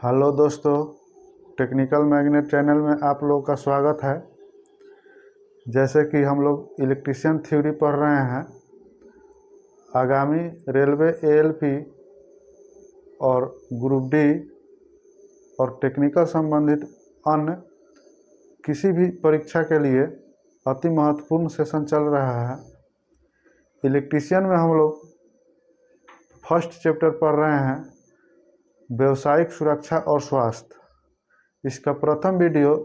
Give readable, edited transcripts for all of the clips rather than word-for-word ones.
Hello दोस्तों, technical magnet channel में आप लोगों का स्वागत है। जैसे कि हम लोग इलेक्ट्रिशियन थ्योरी पढ़ रहे हैं, आगामी रेलवे एएलपी और ग्रुप डी और टेक्निकल संबंधित अन्य किसी भी परीक्षा के लिए अति महत्वपूर्ण सेशन चल रहा है। इलेक्ट्रिशियन में हम लोग फर्स्ट चैप्टर पढ़ रहे हैं, व्यावसायिक सुरक्षा और स्वास्थ्य। इसका प्रथम वीडियो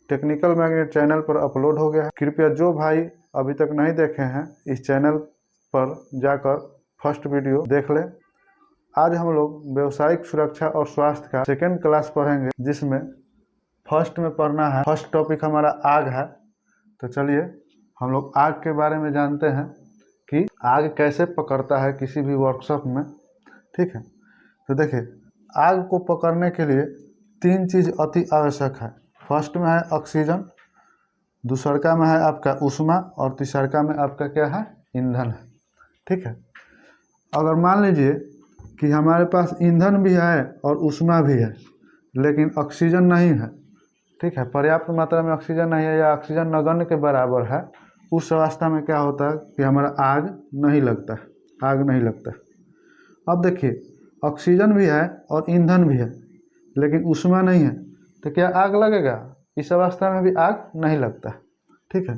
टेक्निकल मैग्नेट चैनल पर अपलोड हो गया है। कृपया जो भाई अभी तक नहीं देखे हैं, इस चैनल पर जाकर फर्स्ट वीडियो देख लें। आज हम लोग व्यावसायिक सुरक्षा और स्वास्थ्य का सेकेंड क्लास पढ़ेंगे, जिसमें फर्स्ट में पढ़ना है। फर्स्ट टॉपिक हमारा आग है। तो चलिए हम लोग आग के बारे में जानते हैं कि आग कैसे पकड़ता है किसी भी वर्कशॉप में। ठीक है, तो देखिए, आग को पकड़ने के लिए तीन चीज़ अति आवश्यक है। फर्स्ट में है ऑक्सीजन, दूसरका में है आपका ऊष्मा और तीसरका में आपका क्या है, ईंधन है। ठीक है, अगर मान लीजिए कि हमारे पास ईंधन भी है और ऊष्मा भी है, लेकिन ऑक्सीजन नहीं है, ठीक है, पर्याप्त मात्रा में ऑक्सीजन नहीं है या ऑक्सीजन नगण्य के बराबर है, उस अवस्था में क्या होता है कि हमारा आग नहीं लगता है। अब देखिए, ऑक्सीजन भी है और ईंधन भी है, लेकिन ऊष्मा नहीं है, तो क्या आग लगेगा? इस अवस्था में भी आग नहीं लगता। ठीक है,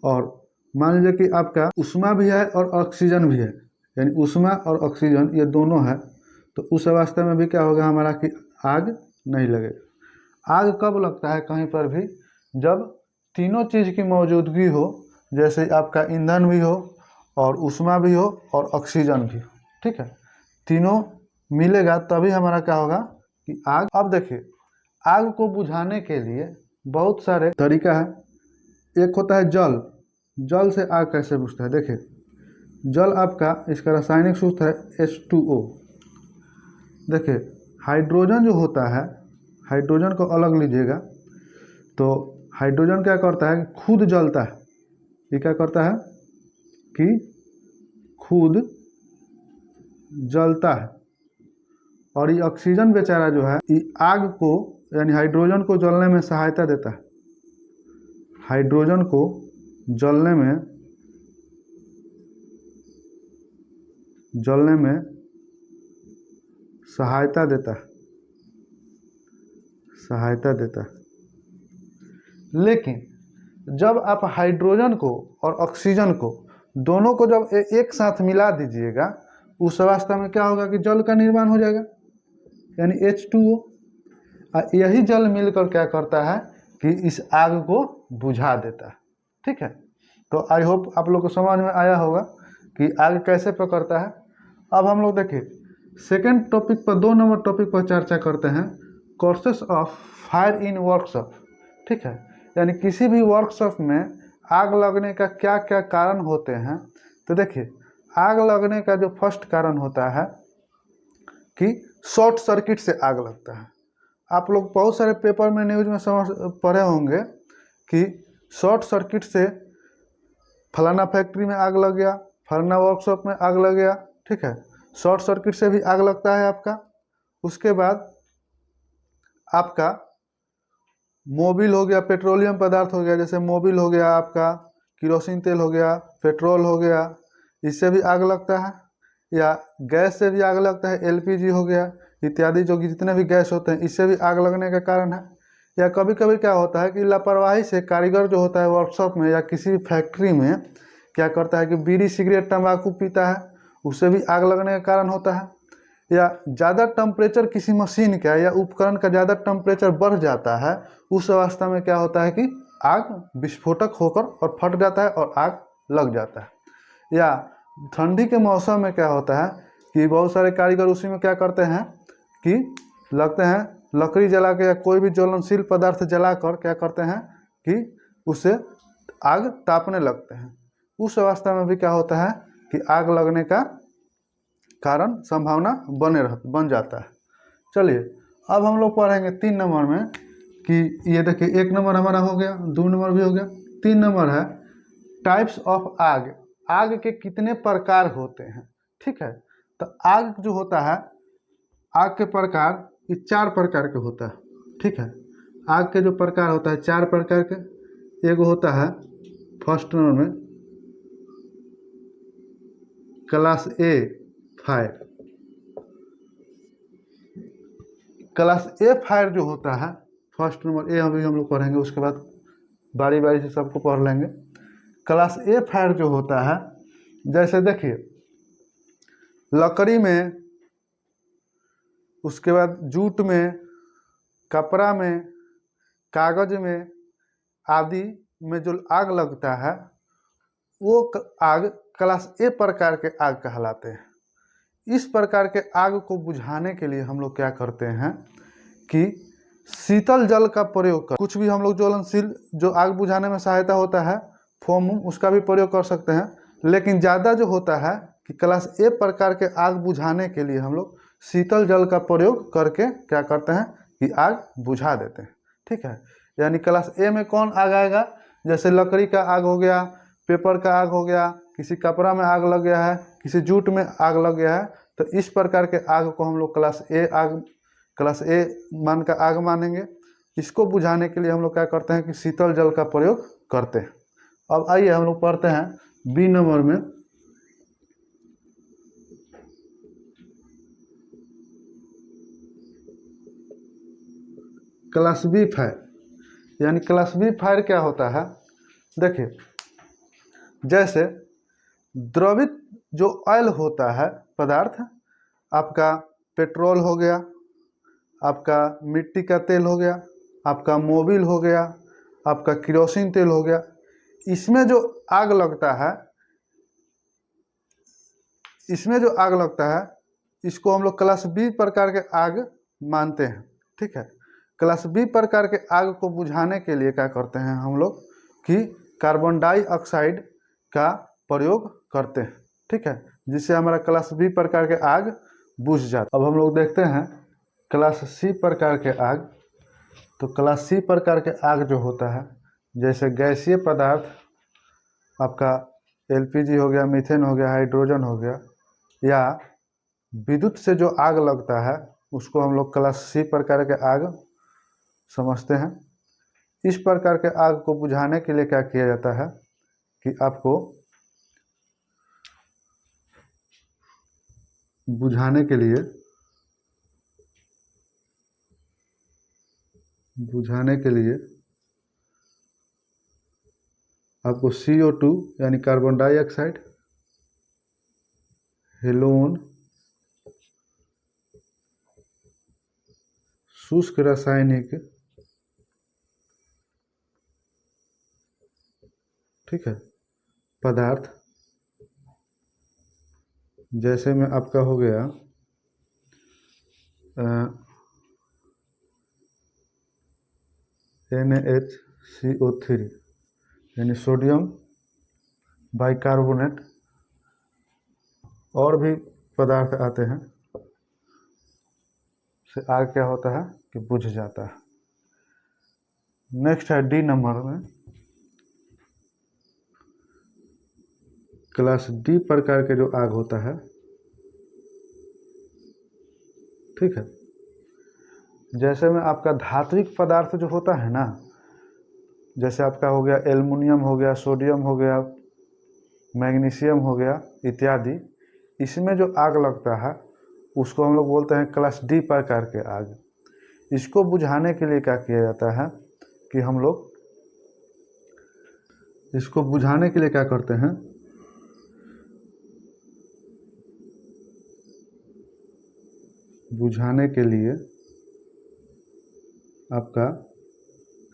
और मान लीजिए कि आपका ऊष्मा भी है और ऑक्सीजन भी है, यानी ऊष्मा और ऑक्सीजन ये दोनों है, तो उस अवस्था में भी क्या होगा हमारा कि आग नहीं लगेगा। आग कब लगता है कहीं पर भी? जब तीनों चीज़ की मौजूदगी हो, जैसे आपका ईंधन भी हो और ऊष्मा भी हो और ऑक्सीजन भी हो। ठीक है, तीनों मिलेगा तभी हमारा क्या होगा कि आग। अब देखिए, आग को बुझाने के लिए बहुत सारे तरीका है। एक होता है जल से आग कैसे बुझता है। देखिए, जल आपका, इसका रासायनिक सूत्र है H2O। देखिए, हाइड्रोजन जो होता है, हाइड्रोजन को अलग लीजिएगा, तो हाइड्रोजन क्या करता है, खुद जलता है। ये क्या करता है कि खुद जलता है, और ये ऑक्सीजन बेचारा जो है, ये आग को यानी हाइड्रोजन को जलने में सहायता देता है। हाइड्रोजन को जलने में सहायता देता है। लेकिन जब आप हाइड्रोजन को और ऑक्सीजन को दोनों को जब एक साथ मिला दीजिएगा, उस अवस्था में क्या होगा कि जल का निर्माण हो जाएगा, यानी H2O। यही जल मिलकर क्या करता है कि इस आग को बुझा देता है। ठीक है, तो आई होप आप लोग को समझ में आया होगा कि आग कैसे पकड़ता है। अब हम लोग देखिए सेकेंड टॉपिक पर, 2 नंबर टॉपिक पर चर्चा करते हैं, causes of fire in workshop. ठीक है, यानी किसी भी वर्कशॉप में आग लगने का क्या क्या कारण होते हैं। तो देखिए, आग लगने का जो फर्स्ट कारण होता है कि शॉर्ट सर्किट से आग लगता है। आप लोग बहुत सारे पेपर में, न्यूज़ में पढ़े होंगे कि शॉर्ट सर्किट से फलाना फैक्ट्री में आग लग गया, फलाना वर्कशॉप में आग लग गया। ठीक है, शॉर्ट सर्किट से भी आग लगता है आपका। उसके बाद आपका मोबिल हो गया, पेट्रोलियम पदार्थ हो गया, जैसे मोबिल हो गया आपका, किरोसिन तेल हो गया, पेट्रोल हो गया, इससे भी आग लगता है। या गैस से भी आग लगता है, LPG हो गया इत्यादि, जो कि जितने भी गैस होते हैं, इससे भी आग लगने का कारण है। या कभी कभी क्या होता है कि लापरवाही से कारीगर जो होता है वर्कशॉप में या किसी भी फैक्ट्री में क्या करता है कि बीड़ी सिगरेट तंबाकू पीता है, उससे भी आग लगने का कारण होता है। या ज़्यादा टेम्परेचर किसी मशीन का या उपकरण का ज़्यादा टेम्परेचर बढ़ जाता है, उस अवस्था में क्या होता है कि आग विस्फोटक होकर और फट जाता है और आग लग जाता है। या ठंडी के मौसम में क्या होता है कि बहुत सारे कारीगर उसी में क्या करते हैं कि लगते हैं लकड़ी जला के या कोई भी ज्वलनशील पदार्थ जलाकर क्या करते हैं कि उससे आग तापने लगते हैं। उस अवस्था में भी क्या होता है कि आग लगने का कारण संभावना बन जाता है। चलिए, अब हम लोग पढ़ेंगे 3 नंबर में कि ये देखिए, 1 नंबर हमारा हो गया, 2 नंबर भी हो गया, 3 नंबर है टाइप्स ऑफ आग। आग के कितने प्रकार होते हैं। ठीक है, तो आग जो होता है, आग के प्रकार ये 4 प्रकार के होता है, ठीक है। आग के जो प्रकार होता है 4 प्रकार के। एगो होता है फर्स्ट नंबर में क्लास ए फायर। क्लास ए फायर जो होता है, फर्स्ट नंबर ए अभी हम लोग पढ़ेंगे, उसके बाद बारी बारी से सबको पढ़ लेंगे। क्लास ए फायर जो होता है, जैसे देखिए लकड़ी में, उसके बाद जूट में, कपड़ा में, कागज में आदि में जो आग लगता है वो आग क्लास ए प्रकार के आग कहलाते हैं। इस प्रकार के आग को बुझाने के लिए हम लोग क्या करते हैं कि शीतल जल का प्रयोग कर, कुछ भी हम लोग ज्वलनशील जो आग बुझाने में सहायता होता है फोम उसका भी प्रयोग कर सकते हैं, लेकिन ज़्यादा जो होता है कि क्लास ए प्रकार के आग बुझाने के लिए हम लोग शीतल जल का प्रयोग करके क्या करते हैं कि आग बुझा देते हैं, ठीक है। यानी क्लास ए में कौन आग आएगा, जैसे लकड़ी का आग हो गया, पेपर का आग हो गया, किसी कपड़ा में आग लग गया है, किसी जूट में आग लग गया है, तो इस प्रकार के आग को हम लोग क्लास ए मान का आग मानेंगे। इसको बुझाने के लिए हम लोग क्या करते हैं कि शीतल जल का प्रयोग करते हैं। अब आइए हम लोग पढ़ते हैं बी नंबर में क्लास बी फायर। यानी क्लास बी फायर क्या होता है, देखिए जैसे द्रवित जो ऑयल होता है पदार्थ, आपका पेट्रोल हो गया, आपका मिट्टी का तेल हो गया, आपका मोबिल हो गया, आपका केरोसिन तेल हो गया, इसमें जो आग लगता है, इसको हम लोग क्लास बी प्रकार के आग मानते हैं, ठीक है। क्लास बी प्रकार के आग को बुझाने के लिए क्या करते हैं हम लोग कि कार्बन डाइऑक्साइड का प्रयोग करते हैं, ठीक है, जिससे हमारा क्लास बी प्रकार के आग बुझ जाता। अब हम लोग देखते हैं क्लास सी प्रकार के आग। तो क्लास सी प्रकार के आग जो होता है, जैसे गैसीय पदार्थ, आपका एलपीजी हो गया, मीथेन हो गया, हाइड्रोजन हो गया, या विद्युत से जो आग लगता है उसको हम लोग क्लास सी प्रकार के आग समझते हैं। इस प्रकार के आग को बुझाने के लिए क्या किया जाता है कि आपको बुझाने के लिए आपको CO2 यानी कार्बन डाइऑक्साइड, हेलोन, शुष्क रासायनिक, ठीक है, पदार्थ, जैसे में आपका हो गया NaHCO3 यानी सोडियम बाइकार्बोनेट, और भी पदार्थ आते हैं, से आग क्या होता है कि बुझ जाता है। नेक्स्ट है डी नंबर में क्लास डी प्रकार के जो आग होता है, ठीक है। जैसे में आपका धात्विक पदार्थ जो होता है ना, जैसे आपका हो गया एल्युमिनियम हो गया, सोडियम हो गया, मैग्नीशियम हो गया इत्यादि, इसमें जो आग लगता है उसको हम लोग बोलते हैं क्लास डी प्रकार के आग। इसको बुझाने के लिए क्या किया जाता है कि हम लोग इसको बुझाने के लिए क्या करते हैं, बुझाने के लिए आपका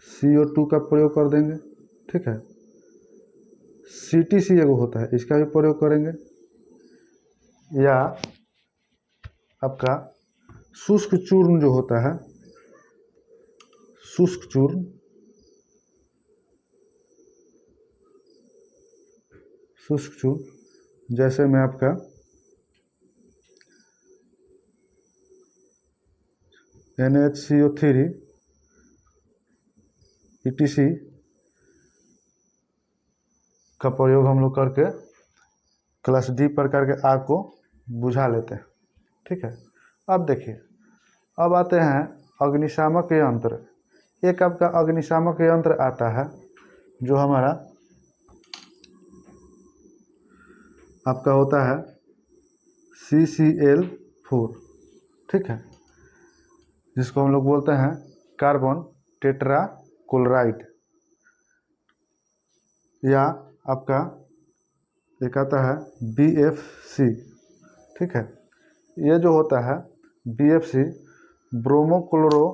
CO2 का प्रयोग कर देंगे, ठीक है। CTC एगो होता है, इसका भी प्रयोग करेंगे, या आपका शुष्क चूर्ण जो होता है, शुष्क चूर्ण, जैसे में आपका NaHCO3 ETC का प्रयोग हम लोग करके क्लास डी प्रकार के आग को बुझा लेते हैं, ठीक है। अब देखिए अब आते हैं अग्निशामक यंत्र। एक आपका अग्निशामक यंत्र आता है जो हमारा आपका होता है CCl4, ठीक है, जिसको हम लोग बोलते हैं कार्बन टेट्रा क्लोराइड, या आपका एक आता है BFC, ठीक है। ये जो होता है BFC ब्रोमोक्लोरो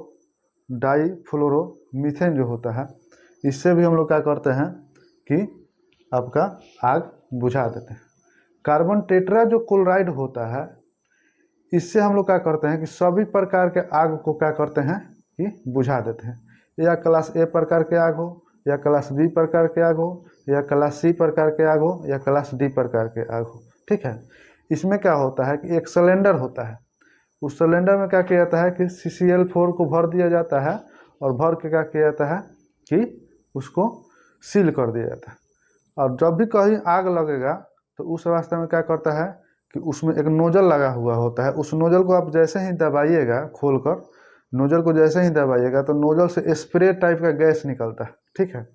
डाईफ्लोरो मीथेन जो होता है, इससे भी हम लोग क्या करते हैं कि आपका आग बुझा देते हैं। कार्बन टेट्रा जो क्लोराइड होता है, इससे हम लोग क्या करते हैं कि सभी प्रकार के आग को क्या करते हैं कि बुझा देते हैं। या क्लास A प्रकार के आग हो, या क्लास B प्रकार के आग हो, या क्लास C प्रकार के आग हो, या क्लास D प्रकार के आग हो, ठीक है। इसमें क्या होता है कि एक सिलेंडर होता है, उस सिलेंडर में क्या किया जाता है कि CCl4 को भर दिया जाता है, और भर के क्या किया जाता है कि उसको सील कर दिया जाता है। और जब भी कहीं आग लगेगा तो उस अवस्था में क्या करता है कि उसमें एक नोजल लगा हुआ होता है। उस नोजल को आप जैसे ही दबाइएगा, खोलकर नोजल को जैसे ही दबाइएगा तो नोजल से स्प्रे टाइप का गैस निकलता है, ठीक है।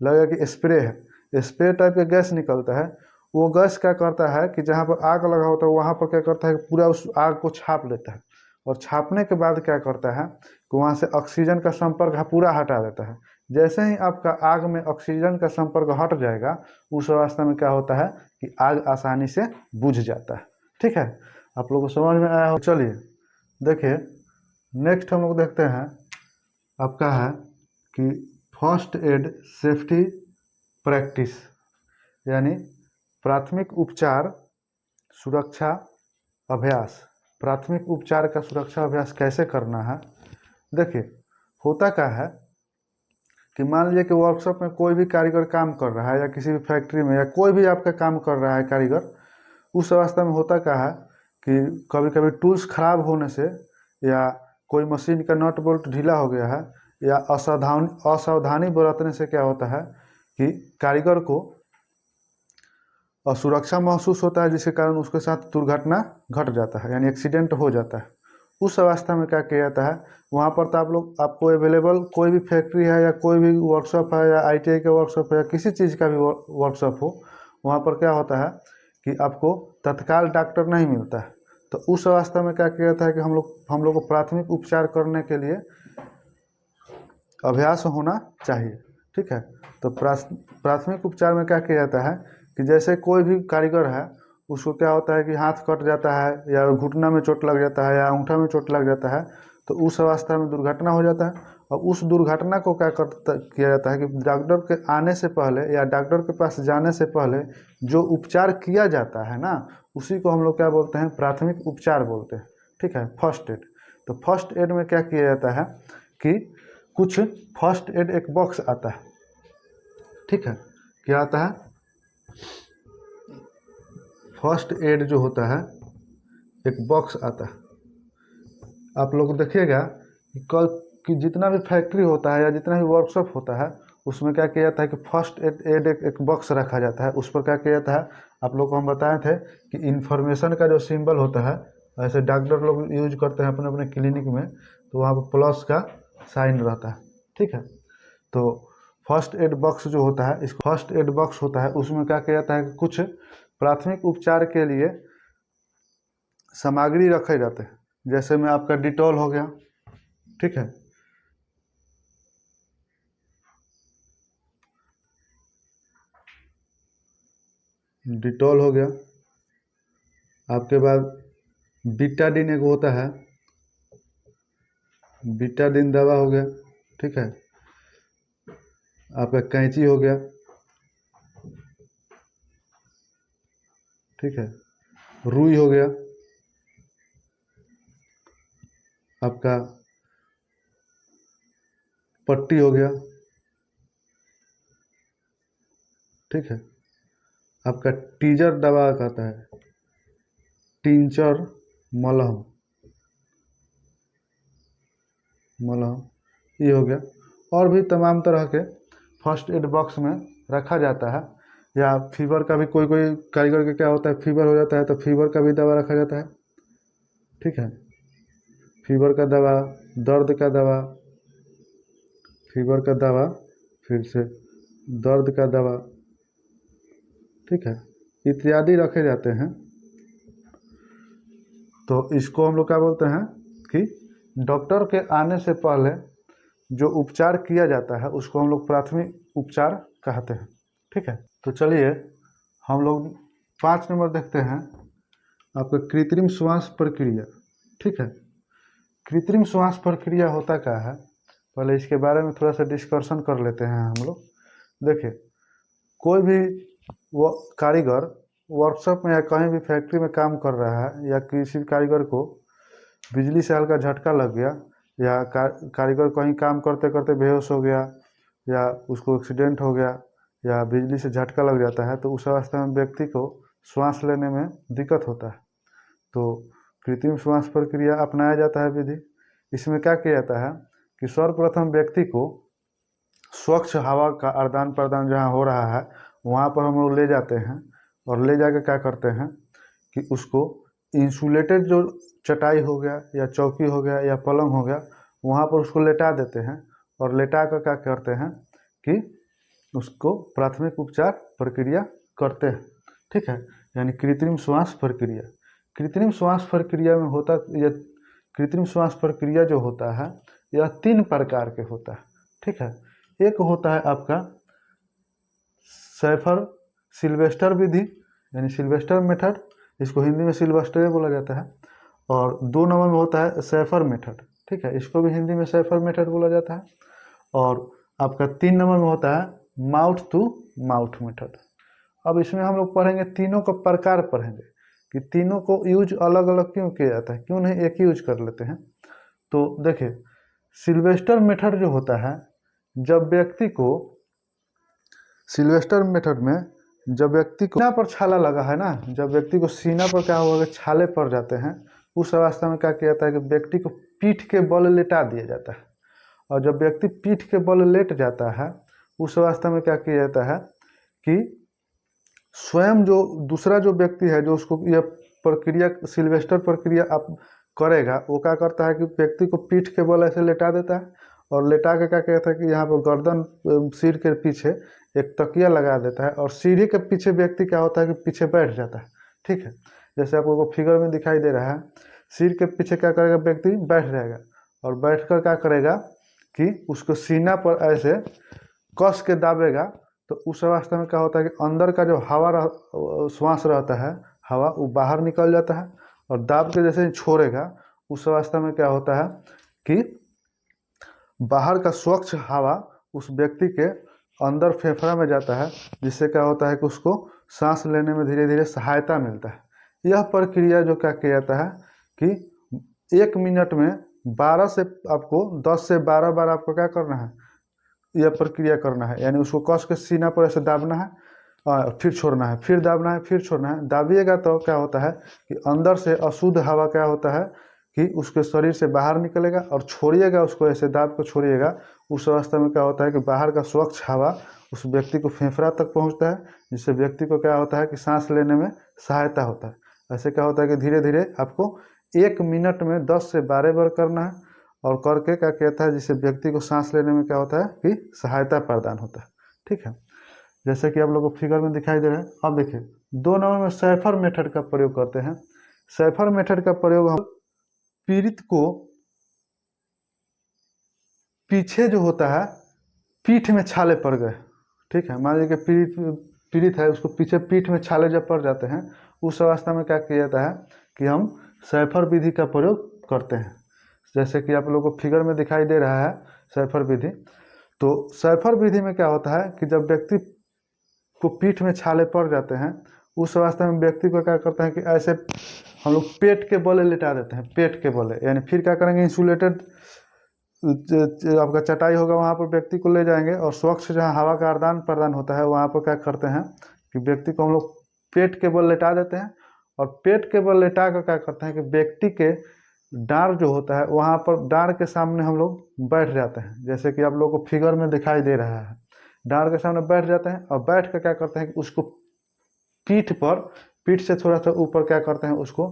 लगेगा कि स्प्रे है, स्प्रे टाइप का गैस निकलता है। वो गैस क्या करता है कि जहाँ पर आग लगा होता है वहाँ पर क्या करता है कि पूरा उस आग को छाप लेता है, और छापने के बाद क्या करता है कि वहाँ से ऑक्सीजन का संपर्क पूरा हटा देता है। जैसे ही आपका आग में ऑक्सीजन का संपर्क हट जाएगा, उस अवस्था में क्या होता है कि आग आसानी से बुझ जाता है, ठीक है। आप लोगों को समझ में आया हो। चलिए देखिए, नेक्स्ट हम लोग देखते हैं आपका है कि फर्स्ट एड सेफ्टी प्रैक्टिस, यानी प्राथमिक उपचार सुरक्षा अभ्यास। प्राथमिक उपचार का सुरक्षा अभ्यास कैसे करना है। देखिए, होता क्या है कि मान लीजिए कि वर्कशॉप में कोई भी कारीगर काम कर रहा है, या किसी भी फैक्ट्री में, या कोई भी आपका काम कर रहा है कारीगर, उस अवस्था में होता क्या है कि कभी कभी टूल्स खराब होने से, या कोई मशीन का नट बोल्ट ढीला हो गया है, या असावधानी बरतने से क्या होता है कि कारीगर को असुरक्षा महसूस होता है, जिसके कारण उसके साथ दुर्घटना घट जाता है, यानी एक्सीडेंट हो जाता है। उस अवस्था में क्या किया जाता है, वहाँ पर तो आपको अवेलेबल कोई भी फैक्ट्री है, या कोई भी वर्कशॉप है, या ITI का वर्कशॉप है, या किसी चीज़ का भी वर्कशॉप हो, वहाँ पर क्या होता है कि आपको तत्काल डॉक्टर नहीं मिलता है। तो उस अवस्था में क्या किया जाता है कि हम लोग को प्राथमिक उपचार करने के लिए अभ्यास होना चाहिए, ठीक है। तो प्राथमिक उपचार में क्या किया जाता है कि जैसे कोई भी कारीगर है, उसको क्या होता है कि हाथ कट जाता है, या घुटना में चोट लग जाता है, या अंगूठा में चोट लग जाता है, तो उस अवस्था में दुर्घटना हो जाता है। और उस दुर्घटना को क्या किया जाता है कि डॉक्टर के आने से पहले, या डॉक्टर के पास जाने से पहले जो उपचार किया जाता है ना, उसी को हम लोग क्या बोलते हैं, प्राथमिक उपचार बोलते हैं, ठीक है, फर्स्ट एड। तो फर्स्ट एड में क्या किया जाता है कि कुछ फर्स्ट एड एक बॉक्स आता है, ठीक है। क्या आता है, फर्स्ट एड जो होता है एक बॉक्स आता है। आप लोग देखिएगा कि जितना भी फैक्ट्री होता है, या जितना भी वर्कशॉप होता है, उसमें क्या किया जाता है कि फर्स्ट एड एक बॉक्स रखा जाता है। उस पर क्या किया जाता है, आप लोग को हम बताए थे कि इन्फॉर्मेशन का जो सिंबल होता है, ऐसे डॉक्टर लोग यूज करते हैं अपने अपने क्लिनिक में, तो वहाँ पर प्लस का साइन रहता है, ठीक है। तो फर्स्ट एड बॉक्स जो होता है, इस फर्स्ट एड बॉक्स होता है, उसमें क्या किया जाता है कि कुछ प्राथमिक उपचार के लिए सामग्री रखे जाते हैं। जैसे में आपका डिटॉल हो गया, ठीक है, डिटॉल हो गया। आपके बाद बीटाडिन एक होता है, बीटाडिन दवा हो गया, ठीक है। आपका कैंची हो गया, ठीक है, रुई हो गया, आपका पट्टी हो गया, ठीक है। आपका टीजर दवा कहता है, टिंचर, मलहम, ये हो गया। और भी तमाम तरह के फर्स्ट एड बॉक्स में रखा जाता है। या फीवर का भी कोई कोई कारीगर के क्या होता है, फीवर हो जाता है तो फीवर का भी दवा रखा जाता है, ठीक है। फीवर का दवा, दर्द का दवा, फीवर का दवा, फिर से दर्द का दवा, ठीक है, इत्यादि रखे जाते हैं। तो इसको हम लोग क्या बोलते हैं कि डॉक्टर के आने से पहले जो उपचार किया जाता है उसको हम लोग प्राथमिक उपचार कहते हैं, ठीक है। तो चलिए हम लोग 5 नंबर देखते हैं, आपका कृत्रिम श्वास प्रक्रिया, ठीक है। कृत्रिम श्वास प्रक्रिया होता क्या है, पहले इसके बारे में थोड़ा सा डिस्कशन कर लेते हैं हम लोग। देखिए, कोई भी वो कारीगर वर्कशॉप में या कहीं भी फैक्ट्री में काम कर रहा है, या किसी भी कारीगर को बिजली से हल्का झटका लग गया, या कारीगर कहीं काम करते करते बेहोश हो गया, या उसको एक्सीडेंट हो गया, या बिजली से झटका लग जाता है, तो उस अवस्था में व्यक्ति को श्वास लेने में दिक्कत होता है। तो कृत्रिम श्वास प्रक्रिया अपनाया जाता है विधि। इसमें क्या किया जाता है कि सर्वप्रथम व्यक्ति को स्वच्छ हवा का आदान प्रदान जहाँ हो रहा है वहाँ पर हम लोग ले जाते हैं, और ले जाकर क्या करते हैं कि उसको इंसुलेटेड जो चटाई हो गया, या चौकी हो गया, या पलंग हो गया, वहाँ पर उसको लेटा देते हैं, और लेटा कर क्या करते हैं कि उसको प्राथमिक उपचार प्रक्रिया करते हैं, ठीक है। यानी कृत्रिम श्वास प्रक्रिया। कृत्रिम श्वास प्रक्रिया में होता यह कृत्रिम श्वास प्रक्रिया जो होता है यह 3 प्रकार के होता है, ठीक है। एक होता है आपका सैफर सिल्वेस्टर विधि, यानी सिल्वेस्टर मेथड, इसको हिंदी में सिल्वेस्टर बोला जाता है। और 2 नंबर में होता है सैफर मेथड, ठीक है, इसको भी हिंदी में सैफर मेथड बोला जाता है। और आपका 3 नंबर में होता है माउथ टू माउथ मेथड। अब इसमें हम लोग पढ़ेंगे, तीनों का प्रकार पढ़ेंगे कि तीनों को यूज अलग अलग क्यों किया जाता है, क्यों नहीं एक ही यूज कर लेते हैं। तो देखिए, सिल्वेस्टर मेथड जो होता है, जब व्यक्ति को सिल्वेस्टर मेथड में जब व्यक्ति को सीना पर छाला लगा है ना, जब व्यक्ति को सीना पर क्या हुआ छाले पड़ जाते हैं, उस अवस्था में क्या किया जाता है कि व्यक्ति को पीठ के बल लेटा दिया जाता है। और जब व्यक्ति पीठ के बल लेट जाता है, उस अवस्था में क्या किया जाता है कि स्वयं जो दूसरा जो व्यक्ति है जो उसको यह प्रक्रिया सिल्वेस्टर प्रक्रिया आप करेगा, वो क्या करता है कि व्यक्ति को पीठ के बल ऐसे लेटा देता है, और लेटा के क्या कहता है कि यहाँ पर गर्दन सिर के पीछे एक तकिया लगा देता है, और सीढ़ी के पीछे व्यक्ति क्या होता है कि पीछे बैठ जाता है, ठीक है। जैसे आपको फिगर में दिखाई दे रहा है, सिर के पीछे क्या करेगा, व्यक्ति बैठ जाएगा, और बैठकर क्या करेगा कि उसको सीना पर ऐसे कस के दाबेगा। तो उस अवस्था में क्या होता है कि अंदर का जो हवा श्वास रहता है, हवा वो बाहर निकल जाता है, और दाब के जैसे ही छोड़ेगा, उस अवस्था में क्या होता है कि बाहर का स्वच्छ हवा उस व्यक्ति के अंदर फेफड़ा में जाता है, जिससे क्या होता है कि उसको सांस लेने में धीरे धीरे सहायता मिलता है। यह प्रक्रिया जो क्या किया जाता है कि 1 मिनट में 12 से आपको 10 से 12 बार आपको क्या करना है, यह प्रक्रिया करना है। यानी उसको कस के सीना पर ऐसे दाबना है, फिर छोड़ना है, फिर दाबना है, फिर छोड़ना है। दाबिएगा तो क्या होता है कि अंदर से अशुद्ध हवा क्या होता है कि उसके शरीर से बाहर निकलेगा, और छोड़िएगा उसको ऐसे दाब को छोड़िएगा, उस अवस्था में क्या होता है कि बाहर का स्वच्छ हवा उस व्यक्ति को फेफड़ा तक पहुंचता है, जिससे व्यक्ति को क्या होता है कि सांस लेने में सहायता होता है। ऐसे क्या होता है कि धीरे धीरे आपको 1 मिनट में 10 से 12 बार करना है, और करके क्या कहता है जिससे व्यक्ति को सांस लेने में क्या होता है कि सहायता प्रदान होता है, ठीक है। जैसे कि आप लोगों को फिगर में दिखाई दे रहा है। अब देखिए, 2 नंबर में सैफर मेथड का प्रयोग करते हैं। सैफर मेथड का प्रयोग हम पीड़ित को पीछे जो होता है, पीठ में छाले पड़ गए, ठीक है, मान लीजिए कि पीड़ित है, उसको पीछे पीठ में छाले जब पड़ जाते हैं, उस अवस्था में क्या किया जाता है कि हम सैफर विधि का प्रयोग करते हैं। जैसे कि आप लोगों को फिगर में दिखाई दे रहा है सैफर विधि। तो सैफर विधि में क्या होता है कि जब व्यक्ति को पीठ में छाले पड़ जाते हैं, उस अवस्था में व्यक्ति को क्या करते हैं कि ऐसे हम लोग पेट के बले लेटा देते हैं, पेट के बले। यानी फिर क्या करेंगे, इंसुलेटेड आपका चटाई होगा, वहाँ पर व्यक्ति को ले जाएंगे, और स्वच्छ जहाँ हवा का आदान प्रदान होता है वहाँ पर क्या करते हैं कि व्यक्ति को हम लोग पेट के बल लेटा देते हैं, और पेट के बल लेटा कर क्या करते हैं कि व्यक्ति के डाँड़ जो होता है वहाँ पर डाँड़ के सामने हम लोग बैठ जाते हैं। जैसे कि आप लोगों को फिगर में दिखाई दे रहा है, डाँड़ के सामने बैठ जाते हैं, और बैठ कर क्या करते हैं कि उसको पीठ से थोड़ा सा ऊपर क्या करते हैं, उसको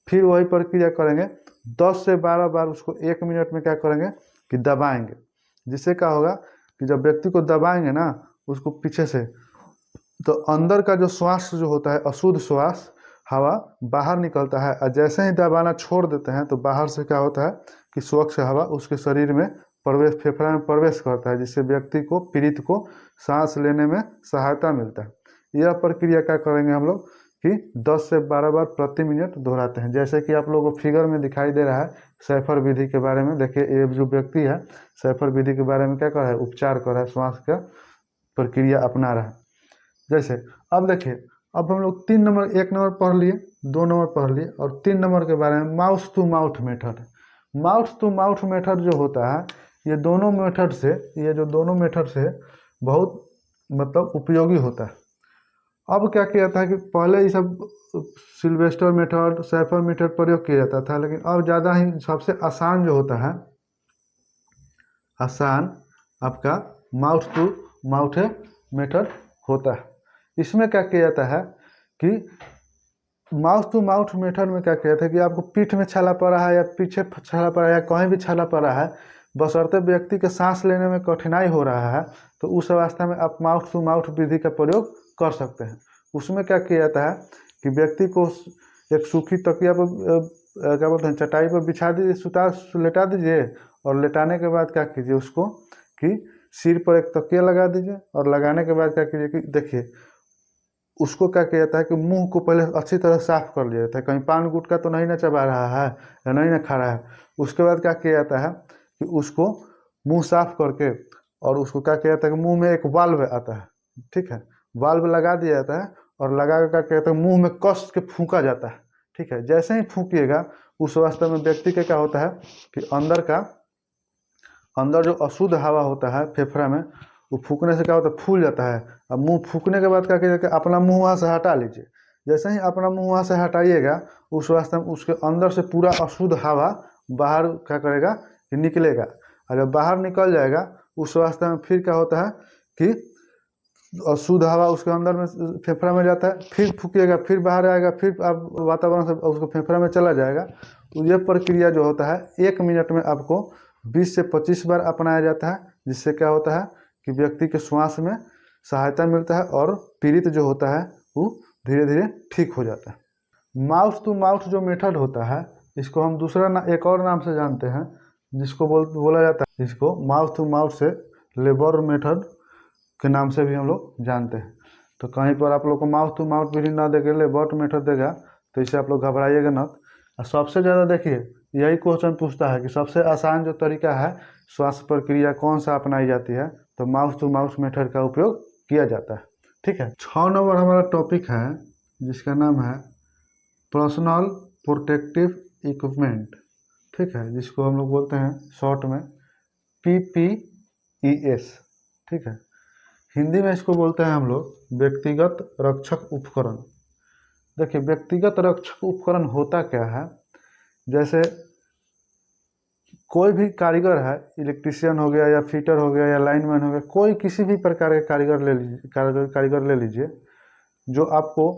फिर वही प्रक्रिया करेंगे, 10 से 12 बार उसको 1 मिनट में क्या करेंगे कि दबाएंगे। जिससे क्या होगा कि जब व्यक्ति को दबाएंगे ना उसको पीछे से, तो अंदर का जो श्वास जो होता है अशुद्ध श्वास हवा बाहर निकलता है, और जैसे ही दबाना छोड़ देते हैं तो बाहर से क्या होता है कि स्वच्छ हवा उसके शरीर में प्रवेश, फेफड़ा में प्रवेश करता है, जिससे व्यक्ति को, पीड़ित को सांस लेने में सहायता मिलता है। यह प्रक्रिया क्या करेंगे हम लोग कि 10 से 12 बार प्रति मिनट दोहराते हैं। जैसे कि आप लोगों को फिगर में दिखाई दे रहा है सैफर विधि के बारे में। देखिए ये जो व्यक्ति है सैफर विधि के बारे में क्या कर रहा है, उपचार कर रहा है, श्वास का प्रक्रिया अपना रहा है। जैसे अब देखिए, अब हम लोग 1 नंबर पढ़ लिए, 2 नंबर पढ़ लिए, और 3 नंबर के बारे में mouth to mouth method. Mouth to mouth method जो होता है ये दोनों मेथड से, ये जो दोनों मेथड से बहुत मतलब उपयोगी होता है। अब क्या किया था कि पहले ये सब सिल्वेस्टर मेथड, सैफर मेथड प्रयोग किया जाता था, लेकिन अब ज़्यादा ही सबसे आसान जो होता है, आसान आपका माउथ टू माउथ मेथड होता है। इसमें क्या किया जाता है कि माउथ टू माउथ मेथड में क्या किया था कि आपको पीठ में छाला पड़ा है या पीछे छाला पड़ा है या कहीं भी छाला पड़ा है, बशर्ते व्यक्ति के सांस लेने में कठिनाई हो रहा है, तो उस अवस्था में आप माउथ टू माउथ विधि का प्रयोग कर सकते हैं। उसमें क्या किया जाता है कि व्यक्ति को एक सूखी तकिया पर क्या बोलते हैं, चटाई पर बिछा दीजिए, लेटा दीजिए, और लेटाने के बाद क्या कीजिए उसको कि सिर पर एक तकिया लगा दीजिए, और लगाने के बाद क्या कीजिए कि देखिए उसको क्या किया जाता है कि मुंह को पहले अच्छी तरह साफ कर लिया जाता है, कहीं पान गुटखा तो नहीं ना चबा रहा है या नहीं ना खा रहा है। उसके बाद क्या किया जाता है कि उसको मुंह साफ करके, और उसको क्या किया जाता है कि मुंह में एक वाल्व आता है, ठीक है, वाल्व लगा दिया जाता है, और लगा कर क्या कहते हैं मुंह में कस के फूंका जाता है, ठीक है। जैसे ही फूकिएगा उस अवस्था में व्यक्ति का क्या होता है कि अंदर जो अशुद्ध हवा होता है फेफड़ा में, वो फूकने से क्या होता है फूल जाता है। अब मुंह फूकने के बाद क्या कीजिए कि अपना मुंह वहाँ से हटा लीजिए। जैसे ही अपना मुंह वहाँ से हटाइएगा उस अवस्था में उसके अंदर से पूरा अशुद्ध हवा बाहर क्या करेगा कि निकलेगा, और जब बाहर निकल जाएगा उस अवस्था में फिर क्या होता है कि अशुद्ध हवा उसके अंदर में फेफड़ा में जाता है, फिर फूकिएगा, फिर बाहर आएगा, फिर आप वातावरण से उसको फेफड़ा में चला जाएगा। तो ये प्रक्रिया जो होता है 1 मिनट में आपको 20 से 25 बार अपनाया जाता है, जिससे क्या होता है कि व्यक्ति के श्वास में सहायता मिलता है और पीड़ित जो होता है वो धीरे धीरे ठीक हो जाता है। माउथ टू माउथ जो मेथड होता है इसको हम एक और नाम से जानते हैं, जिसको बोला जाता है, इसको माउथ टू माउथ से लेबर मेथड के नाम से भी हम लोग जानते हैं। तो कहीं पर आप लोग को माउथ टू माउथ विधि ना देके लेबर मेथड देगा तो इसे आप लोग घबराइएगा ना। और सबसे ज़्यादा देखिए यही क्वेश्चन पूछता है कि सबसे आसान जो तरीका है श्वास प्रक्रिया कौन सा अपनाई जाती है, तो माउथ टू माउथ मेथड का उपयोग किया जाता है, ठीक है। 6 नंबर हमारा टॉपिक है जिसका नाम है पर्सनल प्रोटेक्टिव इक्विपमेंट, ठीक है, जिसको हम लोग बोलते हैं शॉर्ट में PPES, ठीक है। हिंदी में इसको बोलते हैं हम लोग व्यक्तिगत रक्षक उपकरण। देखिए व्यक्तिगत रक्षक उपकरण होता क्या है, जैसे कोई भी कारीगर है, इलेक्ट्रिशियन हो गया या फिटर हो गया या लाइनमैन हो गया, कोई किसी भी प्रकार के कारीगर ले लीजिए जो आपको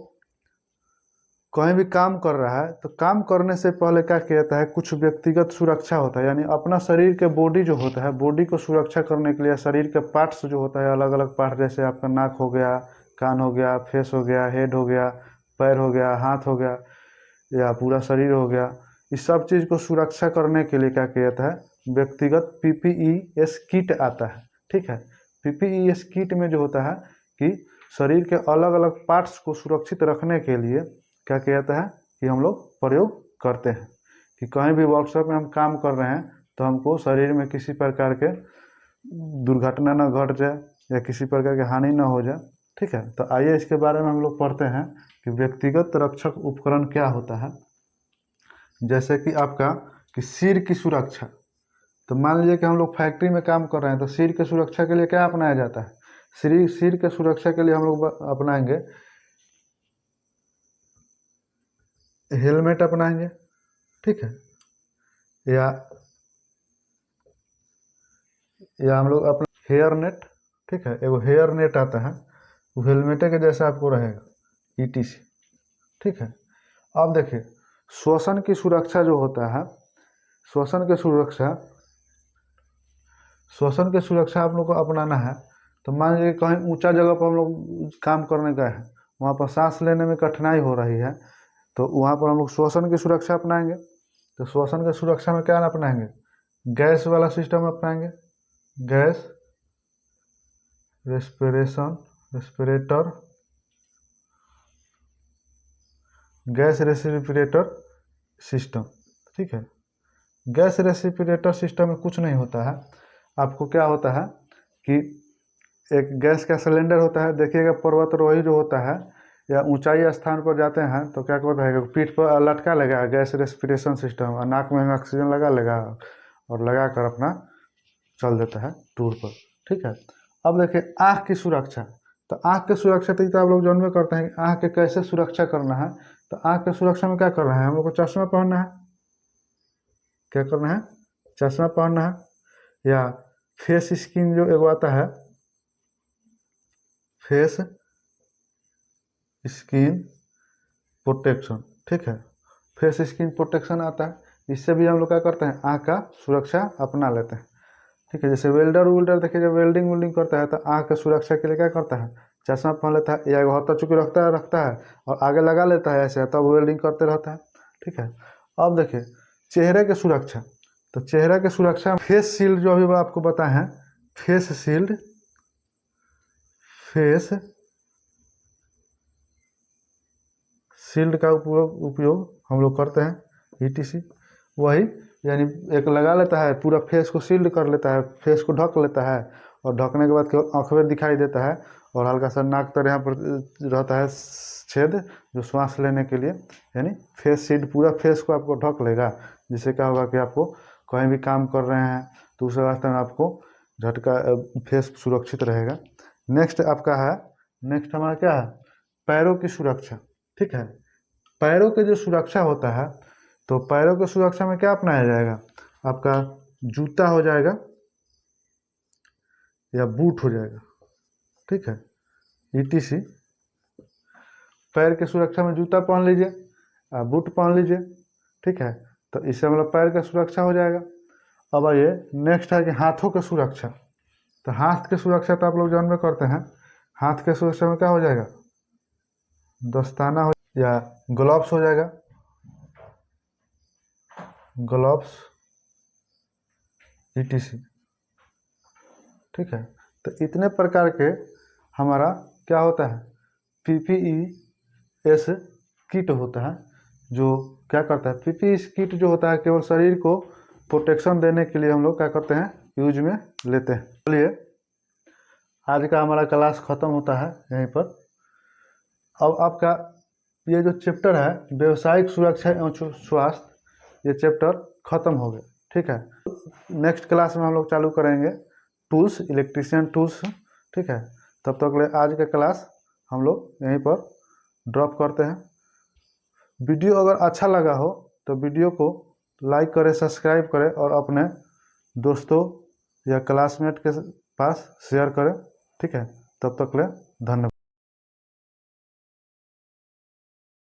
कहीं भी काम कर रहा है, तो काम करने से पहले क्या किया जाता है कुछ व्यक्तिगत सुरक्षा होता है, यानी अपना शरीर के बॉडी जो होता है, बॉडी को सुरक्षा करने के लिए शरीर के पार्ट्स जो होता है अलग अलग पार्ट, जैसे आपका नाक हो गया, कान हो गया, फेस हो गया, हेड हो गया, पैर हो गया, हाथ हो गया या पूरा शरीर हो गया, इस सब चीज़ को सुरक्षा करने के लिए क्या किया जाता है व्यक्तिगत PPES किट आता है, ठीक है। PPES किट में जो होता है कि शरीर के अलग अलग पार्ट्स को सुरक्षित रखने के लिए क्या किया जाता है कि हम लोग प्रयोग करते हैं कि कहीं भी वर्कशॉप में हम काम कर रहे हैं तो हमको शरीर में किसी प्रकार के दुर्घटना न घट जाए या किसी प्रकार की हानि न हो जाए, ठीक है। तो आइए इसके बारे में हम लोग पढ़ते हैं कि व्यक्तिगत रक्षक उपकरण क्या होता है। जैसे कि आपका कि सिर की सुरक्षा, तो मान लीजिए कि हम लोग फैक्ट्री में काम कर रहे हैं तो सिर की सुरक्षा के लिए क्या अपनाया जाता है, सिर के सुरक्षा के लिए हम लोग अपनाएंगे हेलमेट अपनाएंगे, ठीक है, या हम लोग अपना हेयर नेट, ठीक है, एगो हेयर नेट आता है वो हेलमेटे के जैसा आपको रहेगा ETC, ठीक है। अब देखिए श्वसन की सुरक्षा जो होता है श्वसन की सुरक्षा आप लोग को अपनाना है। तो मान लीजिए कहीं ऊंचा जगह पर हम लोग काम करने गए हैं, वहाँ पर सांस लेने में कठिनाई हो रही है, तो वहाँ पर हम लोग श्वसन की सुरक्षा अपनाएंगे। तो श्वसन की सुरक्षा में क्या अपनाएंगे? गैस वाला सिस्टम अपनाएंगे, गैस रेस्पिरेटर सिस्टम। ठीक है, गैस रेस्पिरेटर सिस्टम में कुछ नहीं होता है। आपको क्या होता है कि एक गैस का सिलेंडर होता है, देखिएगा पर्वतारोही जो होता है या ऊंचाई स्थान पर जाते हैं तो क्या करता है, पीठ पर लटका लेगा गैस रेस्पिरेशन सिस्टम और नाक में ऑक्सीजन लगा लेगा और लगा कर अपना चल देता है टूर पर। ठीक है, अब देखिए आँख की सुरक्षा। तो आँख की सुरक्षा तो आप लोग जानबे करते हैं कि आँख के कैसे सुरक्षा करना है। तो आँख की सुरक्षा में क्या करना है, हम लोग को चश्मा पहनना है। क्या करना है? चश्मा पहनना है। या फेस स्किन जो एक आता है, फेस स्किन प्रोटेक्शन। ठीक है, फेस स्किन प्रोटेक्शन आता है, इससे भी हम लोग क्या करते हैं, आँख का सुरक्षा अपना लेते हैं। ठीक है, जैसे वेल्डर देखिए जब वेल्डिंग करता है तो आँख की सुरक्षा के लिए क्या करता है, चश्मा पहन लेता है या होता चूँकि रखता है और आगे लगा लेता है ऐसे, तब वेल्डिंग करते रहता है। ठीक है, अब देखिए चेहरे की सुरक्षा। तो चेहरे की सुरक्षा फेस शील्ड जो अभी आपको बताए हैं, फेस शील्ड का उपयोग हम लोग करते हैं, ETC वही, यानी एक लगा लेता है पूरा फेस को शील्ड कर लेता है, फेस को ढक लेता है और ढकने के बाद केवल आँखें दिखाई देता है और हल्का सा नाक तर यहाँ पर रहता है छेद जो श्वास लेने के लिए, यानी फेस शील्ड पूरा फेस को आपको ढक लेगा, जिससे क्या होगा कि आपको कहीं भी काम कर रहे हैं तो उस रास्ते में आपको झटका फेस सुरक्षित रहेगा। नेक्स्ट हमारा क्या है, पैरों की सुरक्षा। ठीक है, पैरों की जो सुरक्षा होता है, तो पैरों की सुरक्षा में क्या अपनाया जाएगा, आपका जूता हो जाएगा या बूट हो जाएगा। ठीक है, ETC पैर की सुरक्षा में जूता पहन लीजिए, बूट पहन लीजिए। ठीक है, तो इससे मतलब पैर की सुरक्षा हो जाएगा। अब आइए नेक्स्ट है कि हाथों की सुरक्षा। तो हाथ की सुरक्षा तो आप लोग जानबे करते हैं, हाथ की सुरक्षा में क्या हो जाएगा, दस्ताना हो या ग्लव्स हो जाएगा, ग्लव्स ETC। ठीक है, तो इतने प्रकार के हमारा क्या होता है, PPE किट होता है, जो क्या करता है, PPE किट जो होता है केवल शरीर को प्रोटेक्शन देने के लिए हम लोग क्या करते हैं, यूज में लेते हैं। चलिए आज का हमारा क्लास ख़त्म होता है यहीं पर। अब आपका ये जो चैप्टर है व्यावसायिक सुरक्षा एवं स्वास्थ्य, ये चैप्टर ख़त्म हो गया। ठीक है, नेक्स्ट क्लास में हम लोग चालू करेंगे टूल्स, इलेक्ट्रीशियन टूल्स। ठीक है, तब तक ले आज का क्लास हम लोग यहीं पर ड्रॉप करते हैं। वीडियो अगर अच्छा लगा हो तो वीडियो को लाइक करें, सब्सक्राइब करें और अपने दोस्तों या क्लासमेट के पास शेयर करें। ठीक है, तब तक ले धन्यवाद।